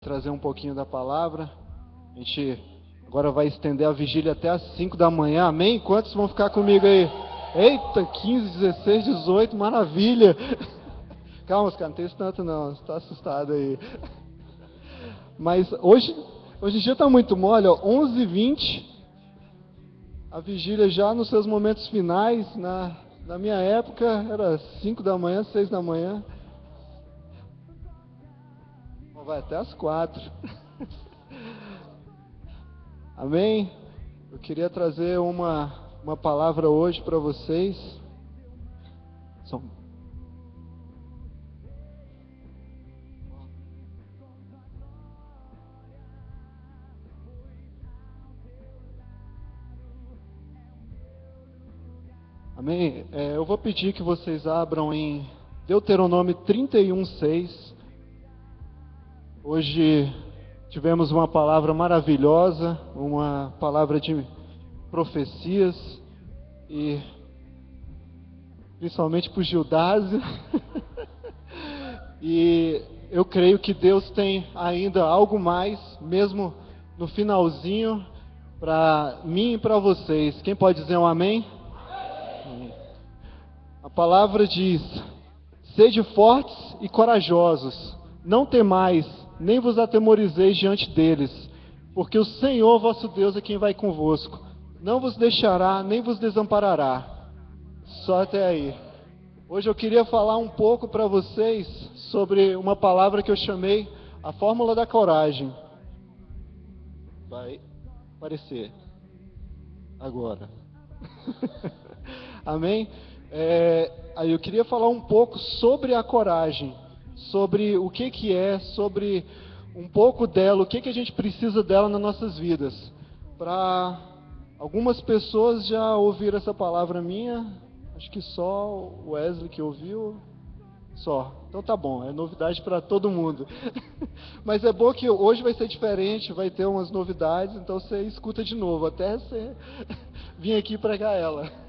trazer um pouquinho da palavra. A gente agora vai estender a vigília até às 5 da manhã, amém? Quantos vão ficar comigo aí? Eita, 15, 16, 18, maravilha! Calma, cara, não tem isso tanto não, você está assustado aí. Mas hoje em dia está muito mole, ó, 11h20, a vigília já nos seus momentos finais. Na minha época era 5 da manhã, 6 da manhã. Vai até às 4. Amém? Eu queria trazer uma palavra hoje para vocês. Amém? Eu vou pedir que vocês abram em Deuteronômio 31:6. Hoje tivemos uma palavra maravilhosa, uma palavra de profecias, e principalmente para o Gildásio. E eu creio que Deus tem ainda algo mais, mesmo no finalzinho, para mim e para vocês. Quem pode dizer um amém? A palavra diz: sede fortes e corajosos, não temais, nem vos atemorizeis diante deles, porque o Senhor vosso Deus é quem vai convosco, não vos deixará, nem vos desamparará. Só até aí. Hoje eu queria falar um pouco para vocês sobre uma palavra que eu chamei a fórmula da coragem. Vai aparecer agora. Amém? Aí eu queria falar um pouco sobre a coragem, sobre o que é, sobre um pouco dela, o que a gente precisa dela nas nossas vidas. Para algumas pessoas já ouviram essa palavra minha, acho que só o Wesley que ouviu, só. Então tá bom, é novidade para todo mundo. Mas é bom que hoje vai ser diferente, vai ter umas novidades, então você escuta de novo, até você vir aqui pregar ela.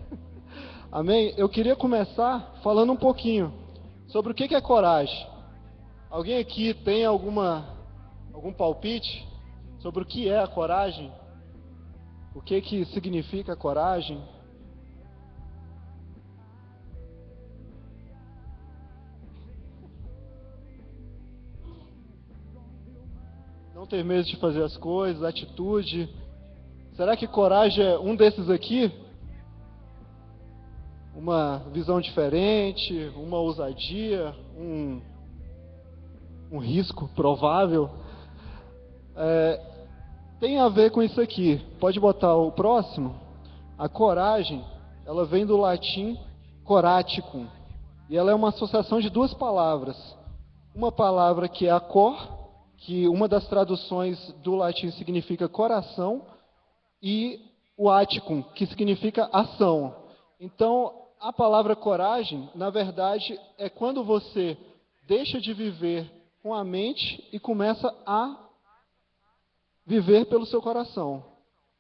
Amém? Eu queria começar falando um pouquinho sobre o que é coragem. Alguém aqui tem algum palpite sobre o que é a coragem? O que significa a coragem? Não ter medo de fazer as coisas, atitude. Será que coragem é um desses aqui? Uma visão diferente, uma ousadia, um risco provável. Tem a ver com isso aqui. Pode botar o próximo. A coragem, ela vem do latim coraticum, e ela é uma associação de duas palavras. Uma palavra que é a cor, que uma das traduções do latim significa coração, e o aticum, que significa ação. Então, a palavra coragem, na verdade, é quando você deixa de viver com a mente e começa a viver pelo seu coração.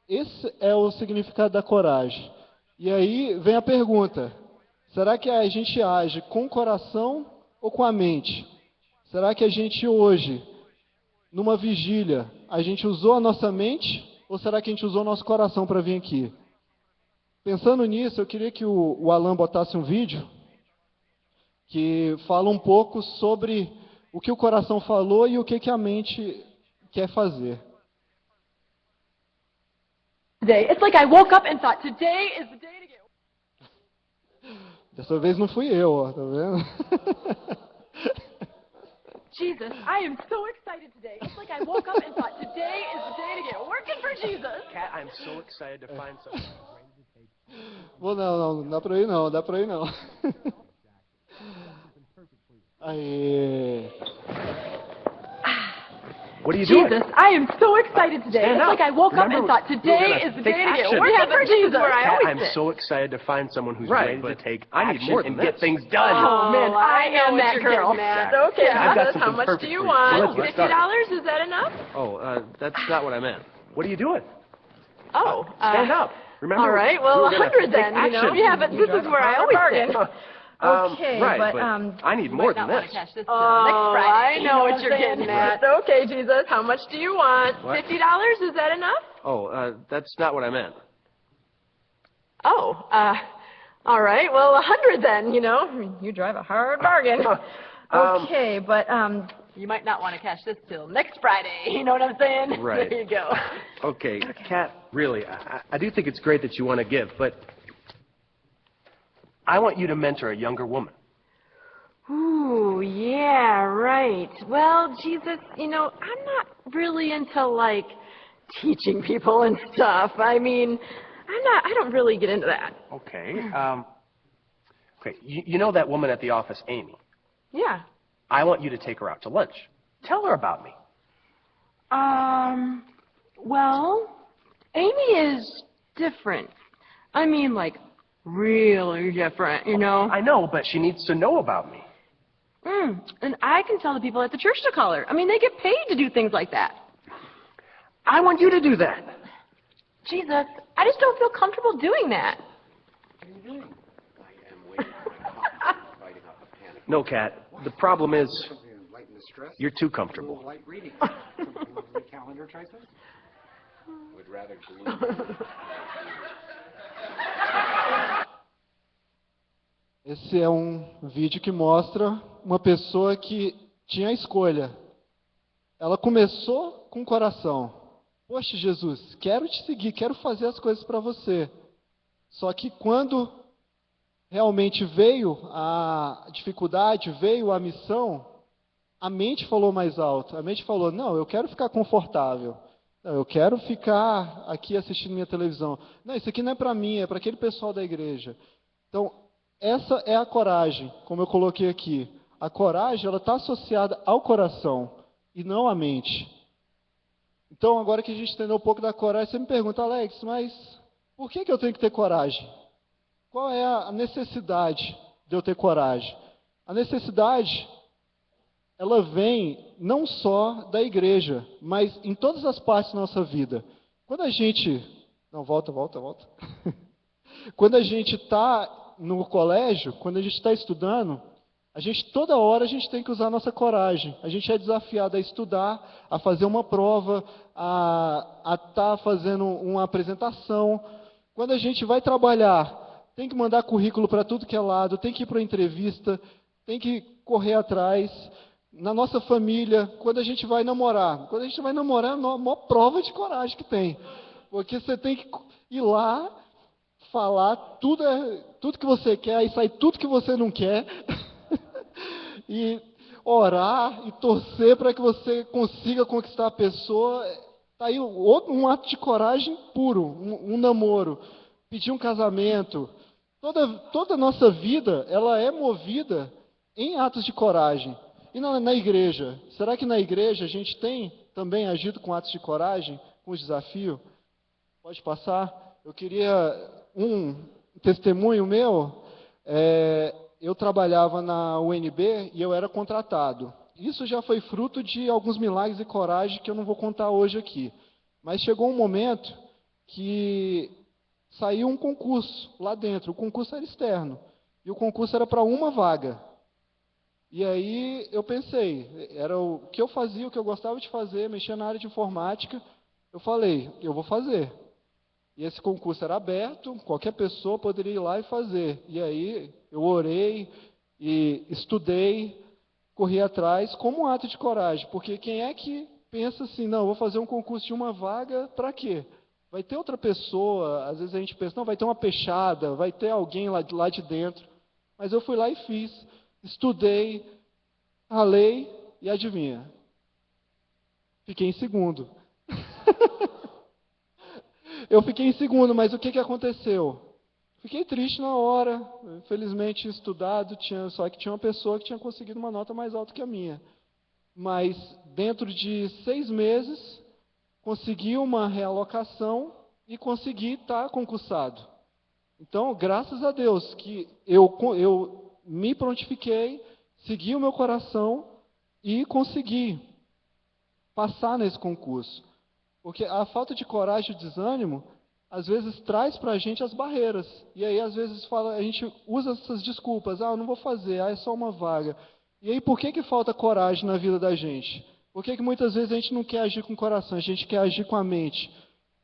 Esse é o significado da coragem. E aí vem a pergunta: será que a gente age com o coração ou com a mente? Será que a gente hoje, numa vigília, a gente usou a nossa mente ou será que a gente usou o nosso coração para vir aqui? Pensando nisso, eu queria que o Alan botasse um vídeo que fala um pouco sobre o que o coração falou e o que a mente quer fazer. It's like I woke up and thought, today is the day to get... Dessa vez não fui eu, ó, tá vendo? Jesus, I am so excited today. It's like I woke up and thought, today is the day to get working for Jesus. Kat, I'm so excited to find someone. Não dá pra ir não. Aê. What are you doing? Jesus, I am so excited today. Stand It's up. like I woke up and Remember, thought, today we're is the gonna day to take get action. working for Jesus. Where I Kat, always I'm sit. so excited to find someone who's Right, ready to but take I need action more than and get this. things done. Oh, man, I am that girl. Okay, I've got how something much perfect do you for you. want? Let's start. $50? Is that enough? Oh, that's not what I meant. What are you doing? Oh, Stand up. Remember, all right, well, we were gonna 100 take then, you know. action. Yeah, but this is where I always sit. Okay, right, but, I need more than this. Cash this Oh, next Friday. I know what you're getting at. Okay, Jesus, how much do you want? What? $50? Is that enough? Oh, that's not what I meant. Oh, all right. Well, 100 then, you know. I mean, you drive a hard bargain. Okay, but, You might not want to cash this till next Friday. You know what I'm saying? Right. There you go. Okay, Kat, really, I do think it's great that you want to give, but I want you to mentor a younger woman. ooh, yeah, right. Well, Jesus, you know, I'm not really into, like, teaching people and stuff. I mean, I don't really get into that. Okay. Okay. You know that woman at the office, Amy? Yeah. I want you to take her out to lunch. Tell her about me. Well, Amy is different. I mean, like, really different, you know? I know, but she needs to know about me. And I can tell the people at the church to call her. I mean, they get paid to do things like that. I want you to do that. Jesus, I just don't feel comfortable doing that. No, Kat. The problem is you're too comfortable. Esse é um vídeo que mostra uma pessoa que tinha a escolha. Ela começou com o coração. Poxa, Jesus, quero te seguir, quero fazer as coisas para você. Só que quando realmente veio a dificuldade, veio a missão, a mente falou mais alto. A mente falou, não, eu quero ficar confortável. Não, eu quero ficar aqui assistindo minha televisão. Não, isso aqui não é para mim, é para aquele pessoal da igreja. Então, essa é a coragem, como eu coloquei aqui. A coragem, ela está associada ao coração e não à mente. Então, agora que a gente entendeu um pouco da coragem, você me pergunta, Alex, mas por que eu tenho que ter coragem? Qual é a necessidade de eu ter coragem? A necessidade, ela vem não só da igreja, mas em todas as partes da nossa vida. Quando a gente... Não, volta. Quando a gente está no colégio, quando a gente está estudando, toda hora a gente tem que usar a nossa coragem. A gente é desafiado a estudar, a fazer uma prova, a estar fazendo uma apresentação. Quando a gente vai trabalhar, tem que mandar currículo para tudo que é lado, tem que ir para a entrevista, tem que correr atrás. Na nossa família, quando a gente vai namorar. Quando a gente vai namorar, é a maior prova de coragem que tem. Porque você tem que ir lá, falar tudo que você quer, aí sai tudo que você não quer. E orar e torcer para que você consiga conquistar a pessoa. Está aí um ato de coragem puro, um namoro, pedir um casamento. Toda a nossa vida, ela é movida em atos de coragem. E na igreja? Será que na igreja a gente tem também agido com atos de coragem, com os desafios? Pode passar? Eu queria um testemunho meu. Eu trabalhava na UNB e eu era contratado. Isso já foi fruto de alguns milagres e coragem que eu não vou contar hoje aqui. Mas chegou um momento que saiu um concurso lá dentro. O concurso era externo. E o concurso era para uma vaga. E aí eu pensei, era o que eu fazia, o que eu gostava de fazer, mexia na área de informática. Eu falei, eu vou fazer. E esse concurso era aberto, qualquer pessoa poderia ir lá e fazer. E aí eu orei e estudei, corri atrás como um ato de coragem. Porque quem é que pensa assim, não, eu vou fazer um concurso de uma vaga, para quê? Vai ter outra pessoa, às vezes a gente pensa, não, vai ter uma peixada, vai ter alguém lá de dentro. Mas eu fui lá e fiz, estudei, ralei e adivinha? Fiquei em segundo. Eu fiquei em segundo, mas o que aconteceu? Fiquei triste na hora, infelizmente tinha estudado, só que tinha uma pessoa que tinha conseguido uma nota mais alta que a minha. Mas dentro de 6 meses, consegui uma realocação e consegui estar concursado. Então, graças a Deus que eu me prontifiquei, segui o meu coração e consegui passar nesse concurso. Porque a falta de coragem e o desânimo às vezes traz para a gente as barreiras. E aí, às vezes, a gente usa essas desculpas. Eu não vou fazer, é só uma vaga. E aí, por que falta coragem na vida da gente? Por que muitas vezes a gente não quer agir com o coração, a gente quer agir com a mente?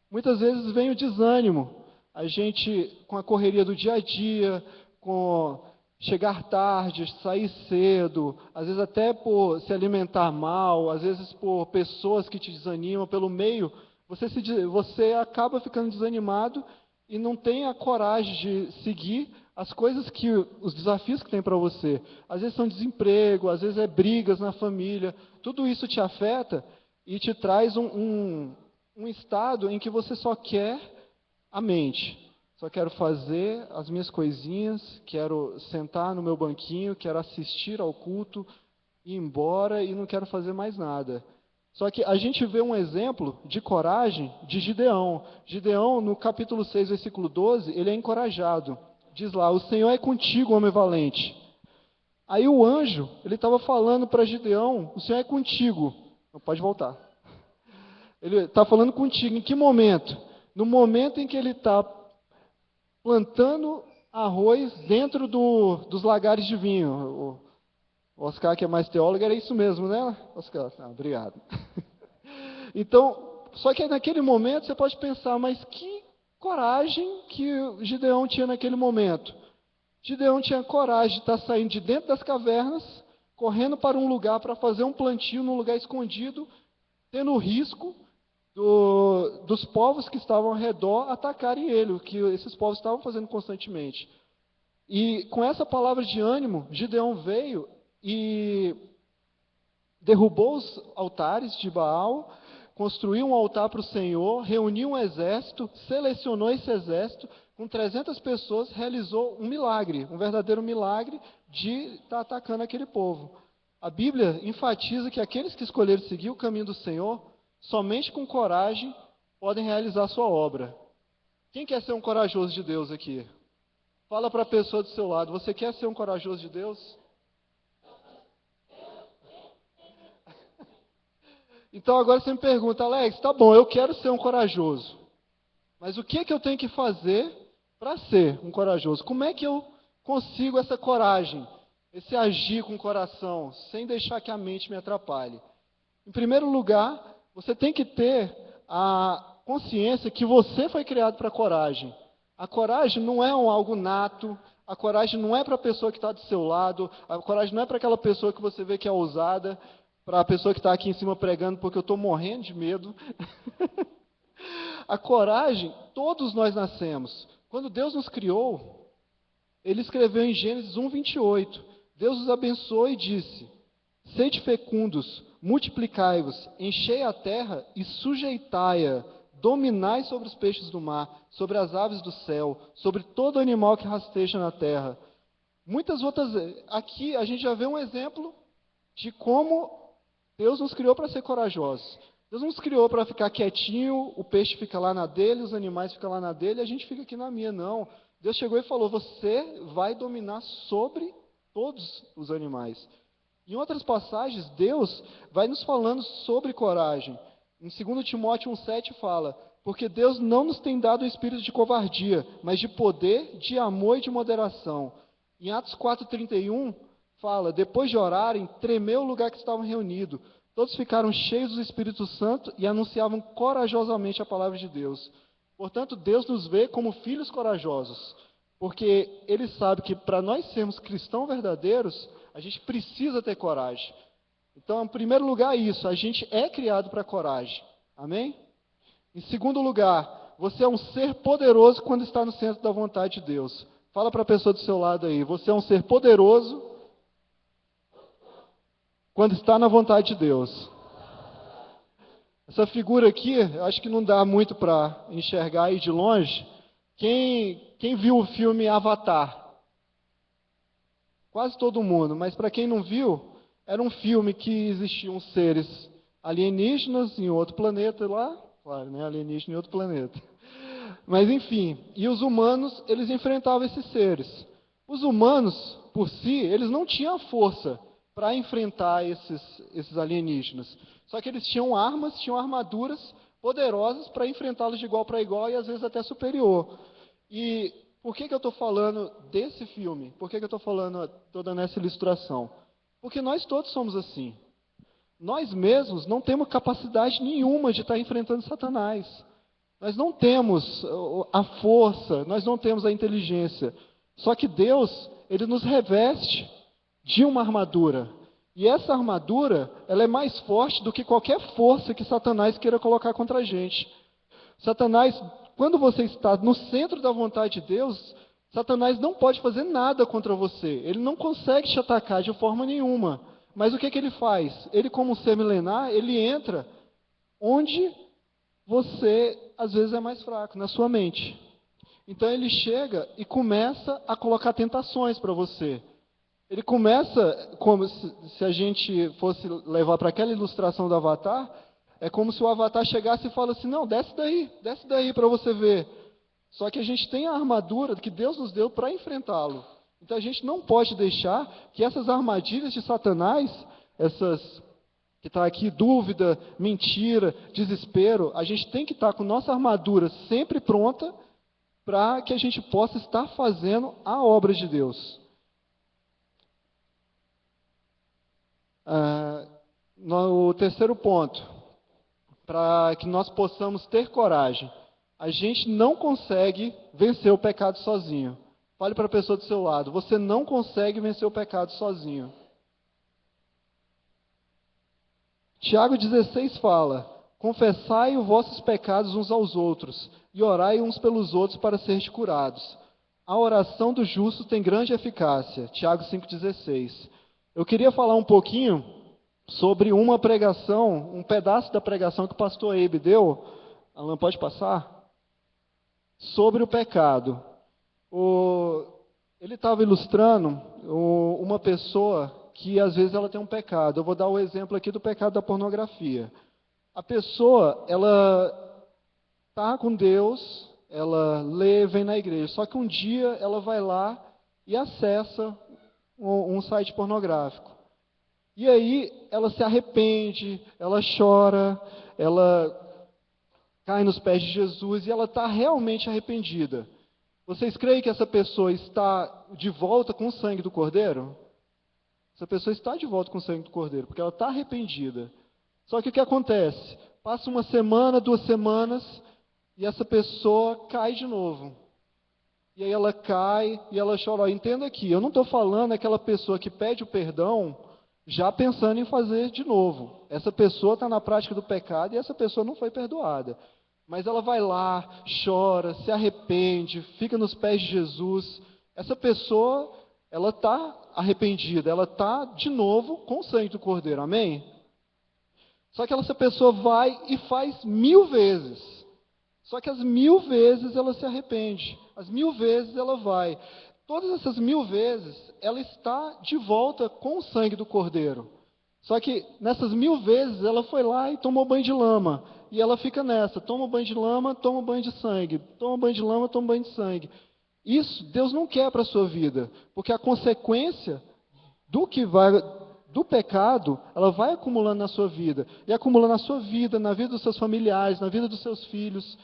Muitas vezes vem o desânimo. A gente, com a correria do dia a dia, com chegar tarde, sair cedo, às vezes até por se alimentar mal, às vezes por pessoas que te desanimam, pelo meio, você acaba ficando desanimado e não tem a coragem de seguir as coisas os desafios que tem para você. Às vezes são desemprego, às vezes é brigas na família. Tudo isso te afeta e te traz um estado em que você só quer a mente. Só quero fazer as minhas coisinhas, quero sentar no meu banquinho, quero assistir ao culto, ir embora e não quero fazer mais nada. Só que a gente vê um exemplo de coragem de Gideão. Gideão, no capítulo 6, versículo 12, ele é encorajado. Diz lá, o Senhor é contigo, homem valente. Aí o anjo, ele estava falando para Gideão, o Senhor é contigo. Não pode voltar. Ele está falando contigo. Em que momento? No momento em que ele está plantando arroz dentro dos lagares de vinho. O Oscar, que é mais teólogo, era isso mesmo, né, Oscar? Obrigado. Então, só que naquele momento você pode pensar, mas que coragem que Gideão tinha naquele momento. Gideão tinha coragem de estar saindo de dentro das cavernas, correndo para um lugar para fazer um plantio num lugar escondido, tendo o risco dos povos que estavam ao redor atacarem ele, o que esses povos estavam fazendo constantemente. E com essa palavra de ânimo, Gideão veio e derrubou os altares de Baal, construiu um altar para o Senhor, reuniu um exército, selecionou esse exército, com 300 pessoas, realizou um milagre, um verdadeiro milagre de estar atacando aquele povo. A Bíblia enfatiza que aqueles que escolheram seguir o caminho do Senhor, somente com coragem, podem realizar a sua obra. Quem quer ser um corajoso de Deus aqui? Fala para a pessoa do seu lado, você quer ser um corajoso de Deus? Então agora você me pergunta, Alex, tá bom, eu quero ser um corajoso. Mas o que eu tenho que fazer para ser um corajoso? Como é que eu consigo essa coragem? Esse agir com o coração, sem deixar que a mente me atrapalhe? Em primeiro lugar, você tem que ter a consciência que você foi criado para a coragem. A coragem não é algo nato, a coragem não é para a pessoa que está do seu lado, a coragem não é para aquela pessoa que você vê que é ousada, para a pessoa que está aqui em cima pregando porque eu estou morrendo de medo. A coragem, todos nós nascemos. Quando Deus nos criou, Ele escreveu em Gênesis 1:28, Deus os abençoou e disse, sede fecundos, multiplicai-vos, enchei a terra e sujeitai-a, dominai sobre os peixes do mar, sobre as aves do céu, sobre todo animal que rasteja na terra. Muitas outras, aqui a gente já vê um exemplo de como Deus nos criou para ser corajosos. Deus nos criou para ficar quietinho, o peixe fica lá na dele, os animais ficam lá na dele, e a gente fica aqui na minha, não. Deus chegou e falou, você vai dominar sobre todos os animais. Em outras passagens, Deus vai nos falando sobre coragem. Em 2 Timóteo 1,7 fala, porque Deus não nos tem dado o espírito de covardia, mas de poder, de amor e de moderação. Em Atos 4,31 fala, depois de orarem, tremeu o lugar que estavam reunidos. Todos ficaram cheios do Espírito Santo e anunciavam corajosamente a palavra de Deus. Portanto, Deus nos vê como filhos corajosos, porque Ele sabe que para nós sermos cristãos verdadeiros, a gente precisa ter coragem. Então, em primeiro lugar, isso, a gente é criado para coragem. Amém? Em segundo lugar, você é um ser poderoso quando está no centro da vontade de Deus. Fala para a pessoa do seu lado aí, você é um ser poderoso quando está na vontade de Deus. Essa figura aqui, eu acho que não dá muito para enxergar aí de longe. Quem viu o filme Avatar? Quase todo mundo, mas para quem não viu, era um filme que existiam seres alienígenas em outro planeta lá, claro, né, alienígena em outro planeta. Mas enfim, e os humanos, eles enfrentavam esses seres. Os humanos, por si, eles não tinham força para enfrentar esses alienígenas. Só que eles tinham armas, tinham armaduras, poderosas para enfrentá-los de igual para igual e às vezes até superior. E por que eu estou falando desse filme? Por que eu estou falando, estou dando essa ilustração? Porque nós todos somos assim. Nós mesmos não temos capacidade nenhuma de estar enfrentando Satanás. Nós não temos a força, nós não temos a inteligência. Só que Deus, Ele nos reveste de uma armadura. E essa armadura, ela é mais forte do que qualquer força que Satanás queira colocar contra a gente. Satanás, quando você está no centro da vontade de Deus, Satanás não pode fazer nada contra você. Ele não consegue te atacar de forma nenhuma. Mas o que ele faz? Ele, como um ser milenar, ele entra onde você, às vezes, é mais fraco, na sua mente. Então ele chega e começa a colocar tentações para você. Ele começa, como se a gente fosse levar para aquela ilustração do Avatar, é como se o Avatar chegasse e falasse assim, não, desce daí para você ver. Só que a gente tem a armadura que Deus nos deu para enfrentá-lo. Então a gente não pode deixar que essas armadilhas de Satanás, essas que está aqui, dúvida, mentira, desespero, a gente tem que estar com nossa armadura sempre pronta para que a gente possa estar fazendo a obra de Deus. No terceiro ponto, para que nós possamos ter coragem, a gente não consegue vencer o pecado sozinho. Fale para a pessoa do seu lado, você não consegue vencer o pecado sozinho. Tiago 16 fala, confessai os vossos pecados uns aos outros, e orai uns pelos outros para serem curados. A oração do justo tem grande eficácia. Tiago 5,16. Eu queria falar um pouquinho sobre uma pregação, um pedaço da pregação que o pastor Abe deu. Alan, pode passar? Sobre o pecado. Ele estava ilustrando uma pessoa que às vezes ela tem um pecado. Eu vou dar o exemplo aqui do pecado da pornografia. A pessoa, ela está com Deus, ela lê, vem na igreja. Só que um dia ela vai lá e acessa um site pornográfico. E aí ela se arrepende, ela chora, ela cai nos pés de Jesus e ela está realmente arrependida. Vocês creem que essa pessoa está de volta com o sangue do Cordeiro? Essa pessoa está de volta com o sangue do Cordeiro, porque ela está arrependida. Só que o que acontece? Passa uma semana, 2 semanas, e essa pessoa cai de novo. E aí ela cai e ela chora. Entenda aqui, eu não estou falando aquela pessoa que pede o perdão já pensando em fazer de novo. Essa pessoa está na prática do pecado e essa pessoa não foi perdoada. Mas ela vai lá, chora, se arrepende, fica nos pés de Jesus. Essa pessoa, ela está arrependida, ela está de novo com o sangue do Cordeiro, amém? Só que essa pessoa vai e faz 1000 vezes. Só que as 1000 vezes ela se arrepende, as 1000 vezes ela vai. Todas essas 1000 vezes ela está de volta com o sangue do Cordeiro. Só que nessas 1000 vezes ela foi lá e tomou banho de lama. E ela fica nessa, toma banho de lama, toma banho de sangue, toma banho de lama, toma banho de sangue. Isso Deus não quer para a sua vida, porque a consequência do pecado, ela vai acumulando na sua vida, e acumulando na sua vida, na vida dos seus familiares, na vida dos seus filhos.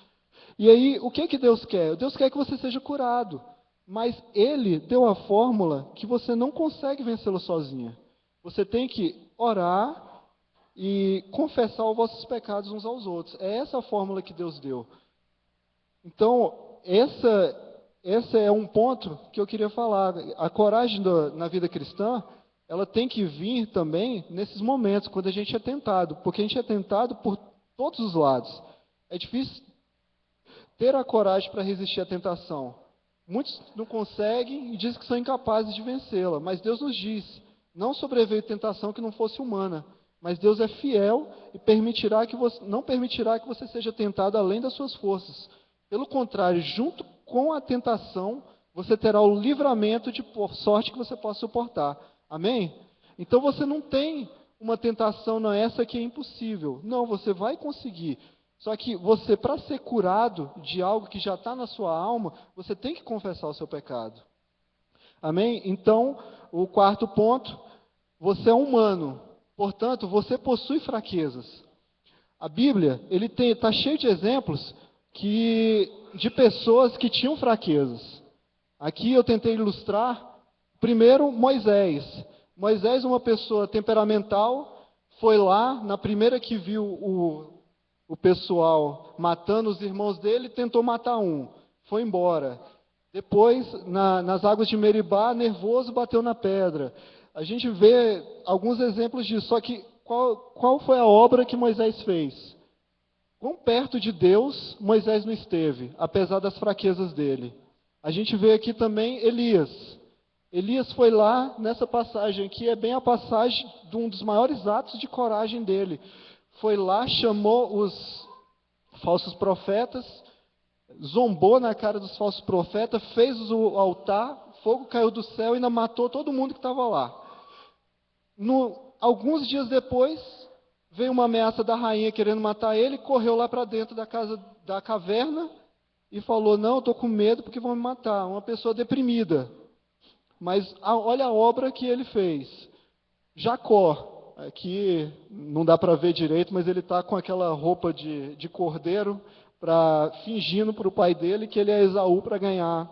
E aí, o que Deus quer? Deus quer que você seja curado, mas Ele deu a fórmula que você não consegue vencê-lo sozinha. Você tem que orar e confessar os vossos pecados uns aos outros. É essa a fórmula que Deus deu. Então, esse é um ponto que eu queria falar. A coragem na vida cristã, ela tem que vir também nesses momentos, quando a gente é tentado, porque a gente é tentado por todos os lados. É difícil ter a coragem para resistir à tentação. Muitos não conseguem e dizem que são incapazes de vencê-la, mas Deus nos diz, não sobreveio tentação que não fosse humana, mas Deus é fiel e não permitirá que você seja tentado além das suas forças. Pelo contrário, junto com a tentação, você terá o livramento de sorte que você possa suportar. Amém? Então você não tem uma tentação, não, essa que é impossível. Não, você vai conseguir. Só que você, para ser curado de algo que já está na sua alma, você tem que confessar o seu pecado. Amém? Então, o quarto ponto, você é humano. Portanto, você possui fraquezas. A Bíblia, ele está cheio de exemplos de pessoas que tinham fraquezas. Aqui eu tentei ilustrar, primeiro, Moisés. Moisés, uma pessoa temperamental, foi lá, na primeira que viu o pessoal matando os irmãos dele, tentou matar um, foi embora. Depois, nas águas de Meribá, nervoso, bateu na pedra. A gente vê alguns exemplos disso, só que qual foi a obra que Moisés fez? Quão perto de Deus Moisés não esteve, apesar das fraquezas dele? A gente vê aqui também Elias. Elias foi lá, nessa passagem aqui, é bem a passagem de um dos maiores atos de coragem dele. Foi lá, chamou os falsos profetas, zombou na cara dos falsos profetas, fez o altar, fogo caiu do céu e ainda matou todo mundo que estava lá. Alguns dias depois, veio uma ameaça da rainha querendo matar ele, correu lá para dentro da casa da caverna e falou, não, eu estou com medo porque vão me matar. Uma pessoa deprimida. Mas olha a obra que ele fez. Jacó, aqui não dá para ver direito, mas ele está com aquela roupa de cordeiro, fingindo para o pai dele que ele é Esaú para ganhar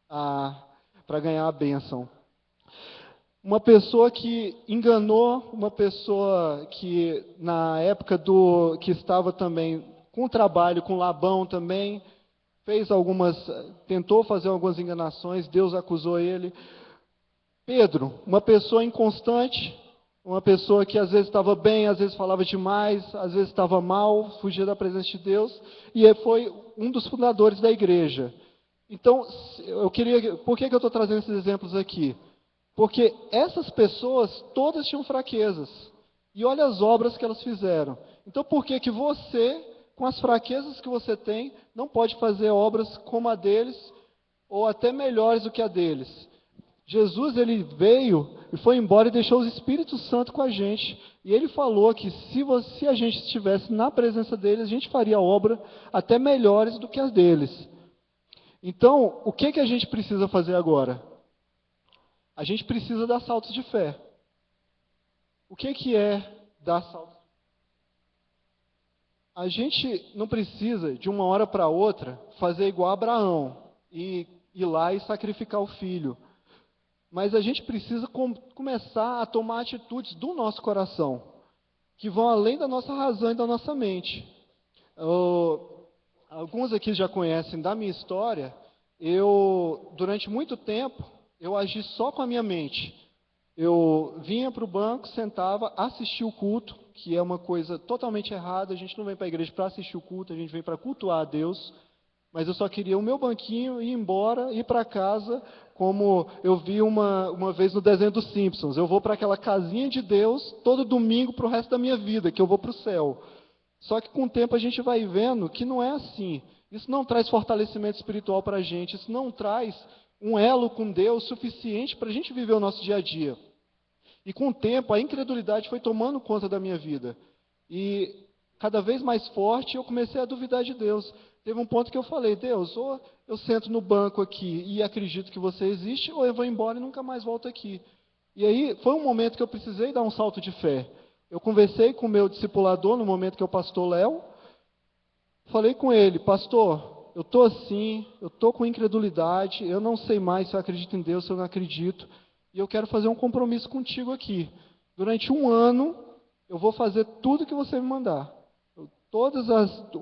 a bênção. Uma pessoa que enganou, uma pessoa que na época que estava também com trabalho com Labão também, tentou fazer algumas enganações, Deus acusou ele. Pedro, uma pessoa inconstante, uma pessoa que às vezes estava bem, às vezes falava demais, às vezes estava mal, fugia da presença de Deus, e ele foi um dos fundadores da igreja. Então, por que eu estou trazendo esses exemplos aqui? Porque essas pessoas todas tinham fraquezas, e olha as obras que elas fizeram. Então, por que você, com as fraquezas que você tem, não pode fazer obras como a deles, ou até melhores do que a deles? Jesus, ele veio e foi embora e deixou o Espírito Santo com a gente. E ele falou que se a gente estivesse na presença deles, a gente faria obra até melhores do que as deles. Então, o que a gente precisa fazer agora? A gente precisa dar saltos de fé. O que é dar saltos? A gente não precisa, de uma hora para outra, fazer igual a Abraão e ir lá e sacrificar o filho. Mas a gente precisa começar a tomar atitudes do nosso coração, que vão além da nossa razão e da nossa mente. Alguns aqui já conhecem da minha história. Durante muito tempo, eu agi só com a minha mente. Eu vinha para o banco, sentava, assistia o culto, que é uma coisa totalmente errada. A gente não vem para a igreja para assistir o culto, a gente vem para cultuar a Deus. Mas eu só queria o meu banquinho, ir embora, ir para casa, como eu vi uma vez no desenho dos Simpsons. Eu vou para aquela casinha de Deus todo domingo para o resto da minha vida, que eu vou para o céu. Só que com o tempo a gente vai vendo que não é assim. Isso não traz fortalecimento espiritual para a gente, isso não traz um elo com Deus suficiente para a gente viver o nosso dia a dia. E com o tempo a incredulidade foi tomando conta da minha vida. E cada vez mais forte eu comecei a duvidar de Deus. Teve um ponto que eu falei, Deus, ou eu sento no banco aqui e acredito que você existe, ou eu vou embora e nunca mais volto aqui. E aí foi um momento que eu precisei dar um salto de fé. Eu conversei com o meu discipulador no momento que é o pastor Léo. Falei com ele, pastor, eu estou assim, eu estou com incredulidade, eu não sei mais se eu acredito em Deus, se eu não acredito, e eu quero fazer um compromisso contigo aqui. Durante um ano, eu vou fazer tudo que você me mandar.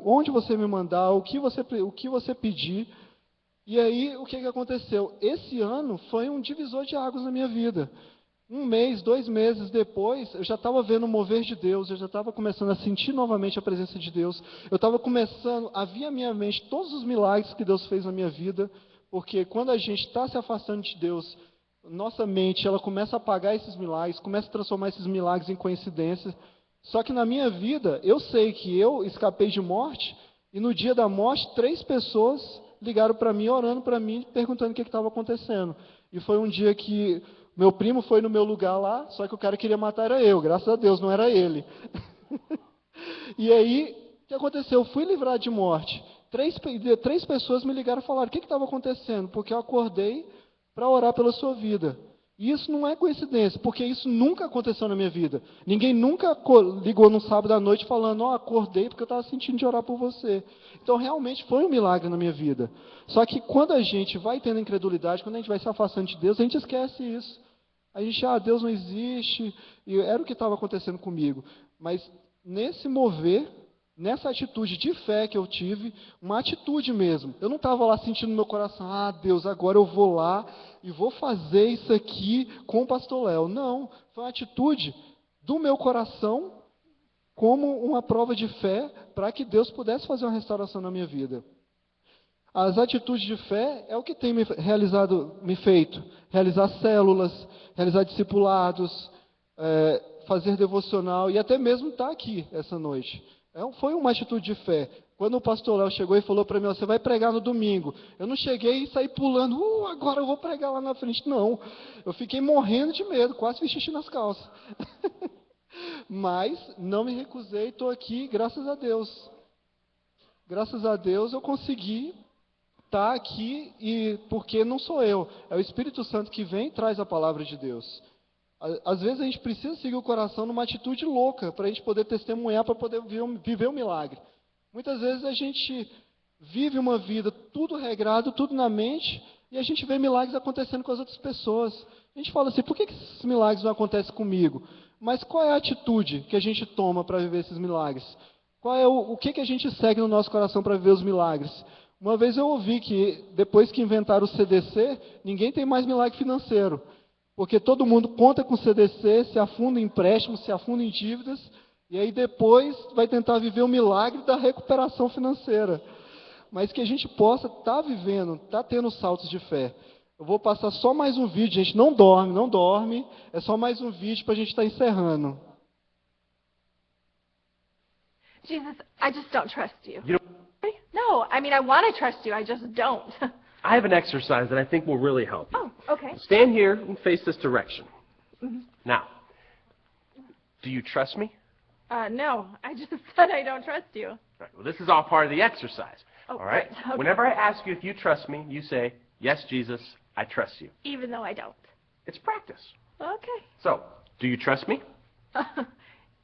Onde você me mandar, o que você pedir. E aí, o que aconteceu? Esse ano foi um divisor de águas na minha vida. 1 mês, 2 meses depois, eu já estava vendo o mover de Deus, eu já estava começando a sentir novamente a presença de Deus. Eu estava começando a vir à minha mente todos os milagres que Deus fez na minha vida, porque quando a gente está se afastando de Deus, nossa mente ela começa a apagar esses milagres, começa a transformar esses milagres em coincidências. Só que na minha vida, eu sei que eu escapei de morte, e no dia da morte, 3 pessoas ligaram para mim, orando para mim, perguntando o que estava acontecendo. E foi um dia que meu primo foi no meu lugar lá, só que o cara que queria matar era eu, graças a Deus, não era ele. E aí, o que aconteceu? Eu fui livrado de morte. 3 pessoas me ligaram e falaram, o que estava acontecendo? Porque eu acordei para orar pela sua vida. E isso não é coincidência, porque isso nunca aconteceu na minha vida. Ninguém nunca ligou num sábado à noite falando, acordei porque eu estava sentindo de orar por você. Então, realmente foi um milagre na minha vida. Só que quando a gente vai tendo incredulidade, quando a gente vai se afastando de Deus, a gente esquece isso. A gente, Deus não existe, e era o que estava acontecendo comigo. Mas nesse mover, nessa atitude de fé que eu tive, uma atitude mesmo. Eu não estava lá sentindo no meu coração, Deus, agora eu vou lá e vou fazer isso aqui com o pastor Léo. Não, foi uma atitude do meu coração como uma prova de fé para que Deus pudesse fazer uma restauração na minha vida. As atitudes de fé é o que tem me feito. Realizar células, realizar discipulados, fazer devocional e até mesmo estar aqui essa noite. Foi uma atitude de fé. Quando o pastor Léo chegou e falou para mim, você vai pregar no domingo. Eu não cheguei e saí pulando, agora eu vou pregar lá na frente. Não, eu fiquei morrendo de medo, quase fiz xixi nas calças. Mas não me recusei, estou aqui, graças a Deus. Graças a Deus eu consegui estar aqui, e porque não sou eu, é o Espírito Santo que vem e traz a palavra de Deus. Às vezes a gente precisa seguir o coração numa atitude louca, para a gente poder testemunhar, para poder viver um milagre. Muitas vezes a gente vive uma vida tudo regrado, tudo na mente, e a gente vê milagres acontecendo com as outras pessoas. A gente fala assim, por que esses milagres não acontecem comigo? Mas qual é a atitude que a gente toma para viver esses milagres? Qual é o que a gente segue no nosso coração para viver os milagres? Uma vez eu ouvi que depois que inventaram o CDC, ninguém tem mais milagre financeiro. Porque todo mundo conta com o CDC, se afunda em empréstimos, se afunda em dívidas, e aí depois vai tentar viver o milagre da recuperação financeira. Mas que a gente possa estar vivendo, tendo saltos de fé. Eu vou passar só mais um vídeo, gente, não dorme, é só mais um vídeo para a gente estar encerrando. Jesus, I just don't trust you. You No, I mean, I want to trust you, I just don't. I have an exercise that I think will really help you. Oh, okay. Stand here and face this direction. Now, do you trust me? No, I just said I don't trust you. Right, well, this is all part of the exercise. Oh, All right? right, okay. Whenever I ask you if you trust me, you say, yes, Jesus, I trust you. Even though I don't. It's practice. Okay. So, do you trust me?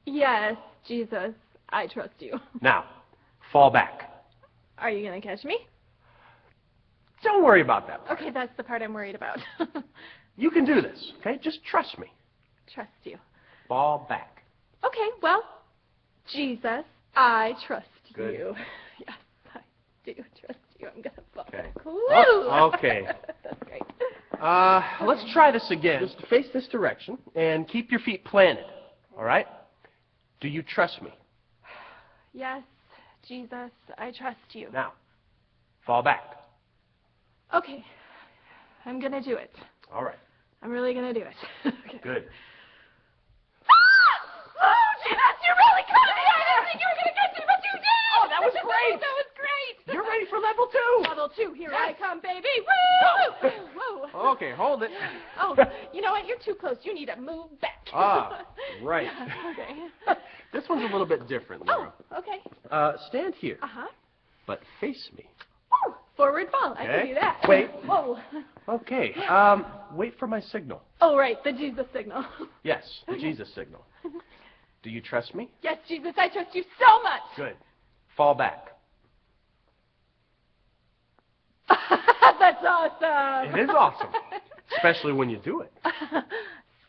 Yes, Jesus, I trust you. Now, fall back. Are you going to catch me? Don't worry about that part. Okay, that's the part I'm worried about. You can do this, okay? Just trust me. Trust you. Fall back. Okay, well, Jesus, I trust Good. you. Yes, I do trust you. I'm going to fall. Okay. Woo! Oh, okay. That's great. Let's try this again. Just face this direction and keep your feet planted, all right? Do you trust me? Yes, Jesus, I trust you. Now, fall back. Okay, I'm going to do it. All right. I'm really going to do it. Okay. Good. Oh, Jesus, you really caught me! I didn't think you were going to catch me, but you did! Oh, that was great! That was great! You're ready for level 2. Level 2, here I Yes. come, baby! Woo! Whoa! Okay, hold it. Oh, you know what? You're too close. You need to move back. Ah, right. Yeah, okay. This one's a little bit different, Oh, Laura. okay. Stand here, Uh-huh. but face me. Oh, forward fall. I Okay. can do that. Wait. Whoa. Okay, wait for my signal. Oh, right, the Jesus signal. Yes, the Jesus signal. Do you trust me? Yes, Jesus, I trust you so much. Good. Fall back. That's awesome. It is awesome, especially when you do it.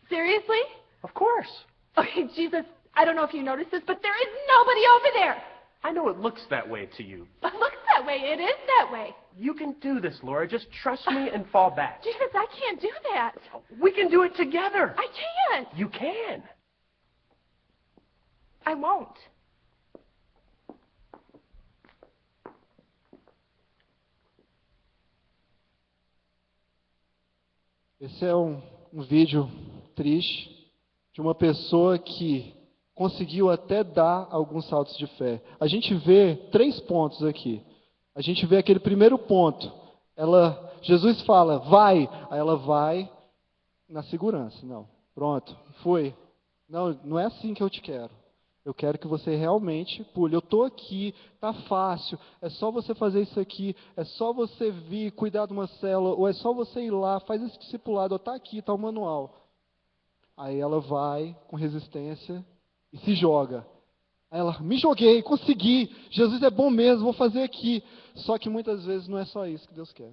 Seriously? Of course. Okay, Jesus, I don't know if you noticed this, but there is nobody over there. I know it looks that way to you. It looks that way. It is that way. You can do this, Laura. Just trust me and fall back. Jesus, I can't do that. We can do it together. I can't. You can. I won't. Esse é um vídeo triste de uma pessoa que conseguiu até dar alguns saltos de fé. A gente vê 3 pontos aqui. A gente vê aquele primeiro ponto. Jesus fala, vai. Aí ela vai na segurança. Não, pronto, foi. Não, não é assim que eu te quero. Eu quero que você realmente pule. Eu estou aqui, tá fácil. É só você fazer isso aqui. É só você vir cuidar de uma célula. Ou é só você ir lá, faz esse discipulado. Ou tá aqui, tá o manual. Aí ela vai com resistência e se joga. Aí ela, me joguei, consegui. Jesus é bom mesmo, vou fazer aqui. Só que muitas vezes não é só isso que Deus quer.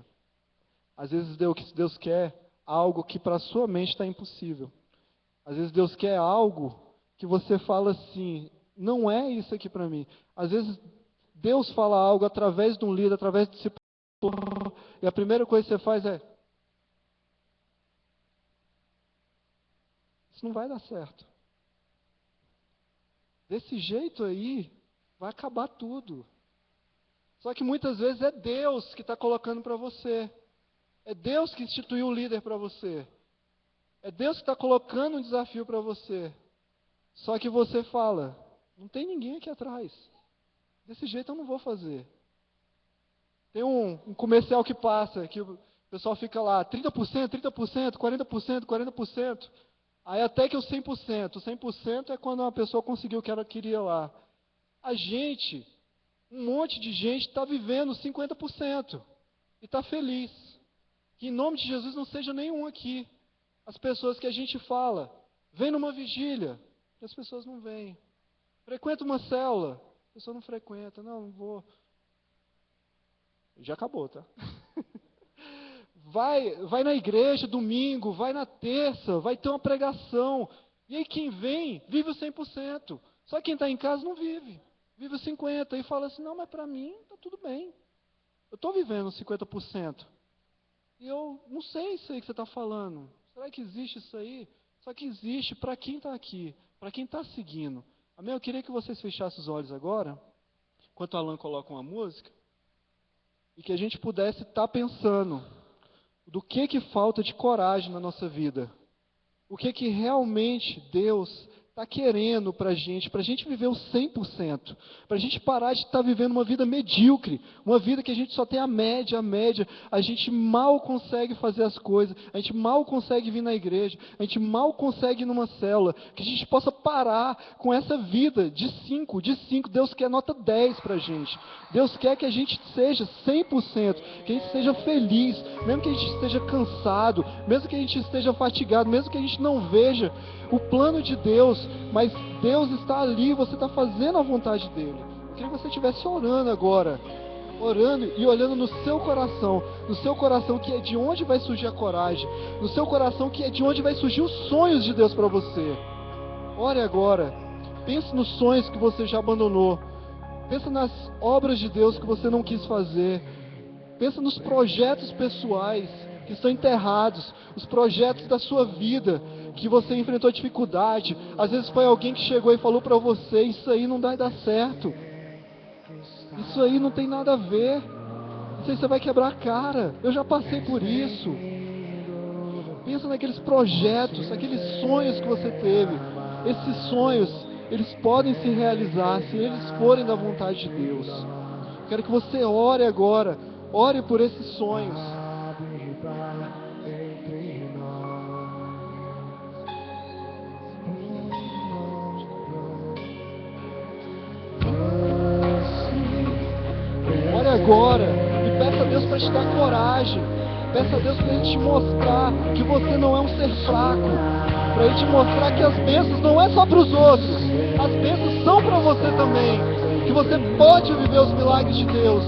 Às vezes Deus quer algo que para a sua mente está impossível. Às vezes Deus quer algo que você fala assim, não é isso aqui para mim. Às vezes Deus fala algo através de um líder, através do discipulado, e a primeira coisa que você faz é, isso não vai dar certo. Desse jeito aí, vai acabar tudo. Só que muitas vezes é Deus que está colocando para você. É Deus que instituiu o líder para você. É Deus que está colocando um desafio para você. Só que você fala, não tem ninguém aqui atrás. Desse jeito eu não vou fazer. Tem um comercial que passa, que o pessoal fica lá, 30%, 30%, 40%, 40%. Aí até que o 100%. O 100% é quando uma pessoa conseguiu o que ela queria lá. A gente, um monte de gente está vivendo 50%. E está feliz. Que em nome de Jesus não seja nenhum aqui. As pessoas que a gente fala, vem numa vigília, e as pessoas não vêm. Frequenta uma célula, a pessoa não frequenta. Não vou. Já acabou, tá? Vai na igreja domingo, vai na terça, vai ter uma pregação. E aí quem vem, vive o 100%. Só quem está em casa não vive. Vive o 50% e fala assim, não, mas para mim está tudo bem. Eu estou vivendo 50%. E eu não sei isso aí que você está falando. Será que existe isso aí? Só que existe para quem está aqui, para quem está seguindo. Amém? Eu queria que vocês fechassem os olhos agora, enquanto o Alan coloca uma música, e que a gente pudesse estar pensando do que falta de coragem na nossa vida. O que realmente Deus está querendo para a gente viver o 100%, para a gente parar de estar vivendo uma vida medíocre, uma vida que a gente só tem a média, a gente mal consegue fazer as coisas, a gente mal consegue vir na igreja, a gente mal consegue ir numa célula, que a gente possa parar com essa vida de 5, Deus quer nota 10 para a gente, Deus quer que a gente seja 100%, que a gente seja feliz, mesmo que a gente esteja cansado, mesmo que a gente esteja fatigado, mesmo que a gente não veja o plano de Deus, mas Deus está ali, você está fazendo a vontade dele. Eu queria que você estivesse orando agora, orando e olhando no seu coração que é de onde vai surgir a coragem, no seu coração que é de onde vai surgir os sonhos de Deus para você. Ore agora, pense nos sonhos que você já abandonou, pensa nas obras de Deus que você não quis fazer, pensa nos projetos pessoais que estão enterrados, os projetos da sua vida, que você enfrentou dificuldade, às vezes foi alguém que chegou e falou para você, isso aí não vai dar certo, isso aí não tem nada a ver, isso aí você vai quebrar a cara, eu já passei por isso. Pensa naqueles projetos, aqueles sonhos que você teve, esses sonhos, eles podem se realizar se eles forem da vontade de Deus. Quero que você ore agora, ore por esses sonhos. Ore agora e peça a Deus para te dar coragem. Peça a Deus para Ele te mostrar que você não é um ser fraco. Para Ele te mostrar que as bênçãos não é só para os outros. As bênçãos são para você também. Que você pode viver os milagres de Deus.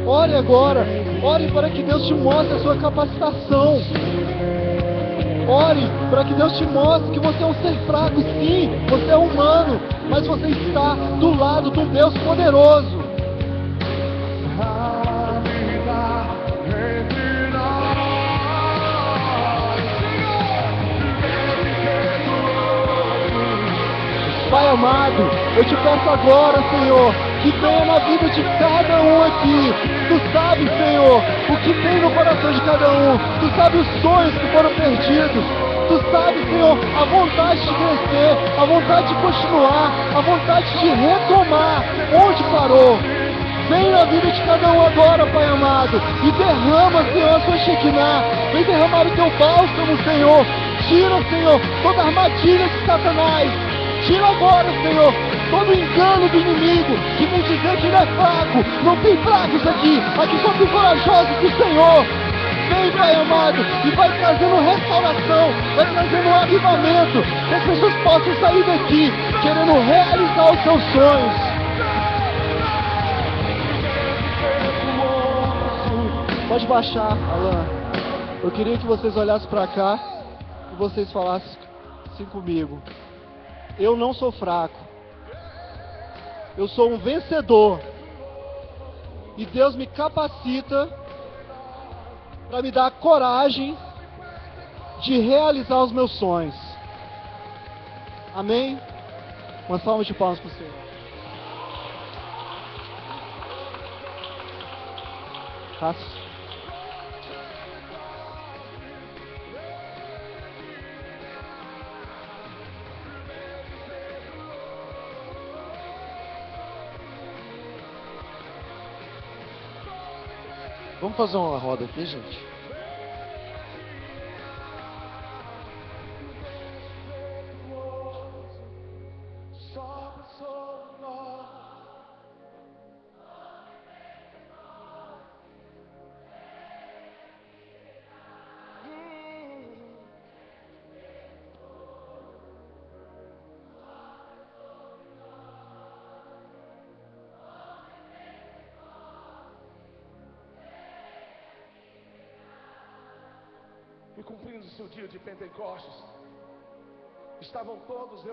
Ore agora. Ore para que Deus te mostre a sua capacitação. Ore para que Deus te mostre que você é um ser fraco, sim. Você é humano. Mas você está do lado de um Deus poderoso. Pai amado, eu te peço agora, Senhor, que venha na vida de cada um aqui. Tu sabe, Senhor, o que tem no coração de cada um. Tu sabe os sonhos que foram perdidos. Tu sabe, Senhor, a vontade de crescer, a vontade de continuar, a vontade de retomar onde parou. Vem na vida de cada um agora, Pai amado, e derrama, Senhor, a sua Shekinah. Vem derramar o teu bálsamo, Senhor. Tira, Senhor, toda armadilha de Satanás. Tira agora, Senhor, todo engano do inimigo que vem dizer que ele é fraco. Não tem fracos aqui. Aqui só tem corajosos do Senhor. Vem, Pai amado, e vai trazendo restauração, vai trazendo avivamento, que as pessoas possam sair daqui querendo realizar os seus sonhos. Pode baixar, Alan. Eu queria que vocês olhassem para cá e vocês falassem assim comigo. Eu não sou fraco. Eu sou um vencedor. E Deus me capacita para me dar a coragem de realizar os meus sonhos. Amém? Uma salva de palmas para o Senhor. Cássio. Vamos fazer uma roda aqui, gente? E cumprindo o seu dia de Pentecostes, estavam todos reunidos.